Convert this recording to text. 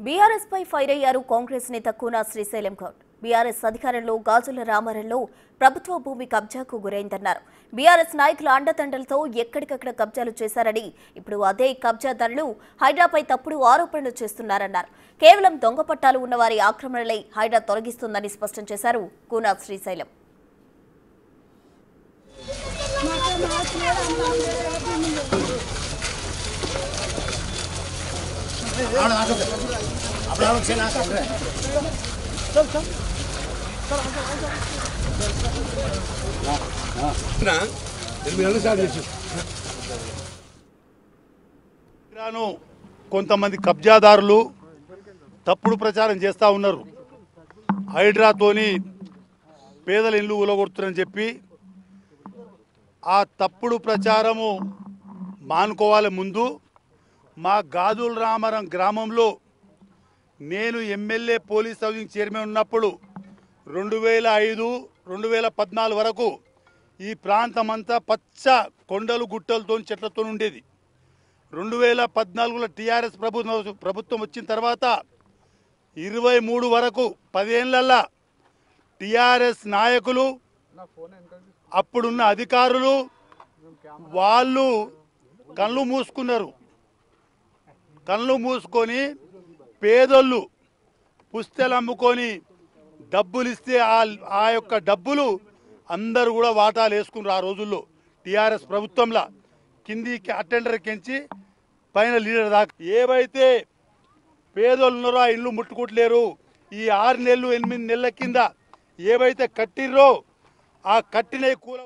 BRS పై fire అయ్యారు కాంగ్రెస్ నేత కూనా Srisailam Goud. BRS అధికారంలో గాజుల రామరంలో ప్రభుత్వ భూమి కబ్జాకు గురైందన్నారు. బీఆర్ఎస్ నాయకుల అండదండలతో ఎక్కడికక్కడ కబ్జాలు చేశారని, ఇప్పుడు అదే కబ్జాదారులు హైడ్రాపై తప్పుడు ఆరోపణలు చేస్తున్నారన్నారు. కేవలం దొంగ పట్టాలు ఉన్నవారి ఆక్రమణలై హైడ్రా తొలగిస్తుందని స్పష్టం చేశారు కూనా శ్రీశైలం. కొంతమంది కబ్జాదారులు తప్పుడు ప్రచారం చేస్తూ ఉన్నారు. హైడ్రాతోని పేదల ఇల్లు ఊలగొడుతున్నారని చెప్పి ఆ తప్పుడు ప్రచారము మానుకోవాలి. ముందు మా గాజుల రామరం గ్రామంలో నేను ఎమ్మెల్యే పోలీస్ హౌసింగ్ చైర్మన్ ఉన్నప్పుడు 2005, 2014 వరకు ఈ ప్రాంతమంతా పచ్చ కొండలు గుట్టలతో చెట్లతో ఉండేది. 2014లో టీఆర్ఎస్ ప్రభుత్వం వచ్చిన తర్వాత 23 వరకు 10 ఏళ్లల్లా టీఆర్ఎస్ నాయకులు, అప్పుడున్న అధికారులు వాళ్ళు కళ్ళు మూసుకున్నారు. కళ్ళు మూసుకొని పేదోళ్ళు పుస్తెలు అమ్ముకొని డబ్బులు ఇస్తే ఆ యొక్క డబ్బులు అందరూ కూడా వాటాలు వేసుకున్నారు. ఆ రోజుల్లో టీఆర్ఎస్ ప్రభుత్వంలో కిందికి అటెండర్ కించి పైన లీడర్ దాకా ఏవైతే పేదోళ్ళు ఉన్నారో ఆ ఇల్లు ముట్టుకుంటలేరు. ఈ 6 నెలలు 8 నెలల కింద ఏవైతే కట్టిర్రో ఆ కట్టిన కూల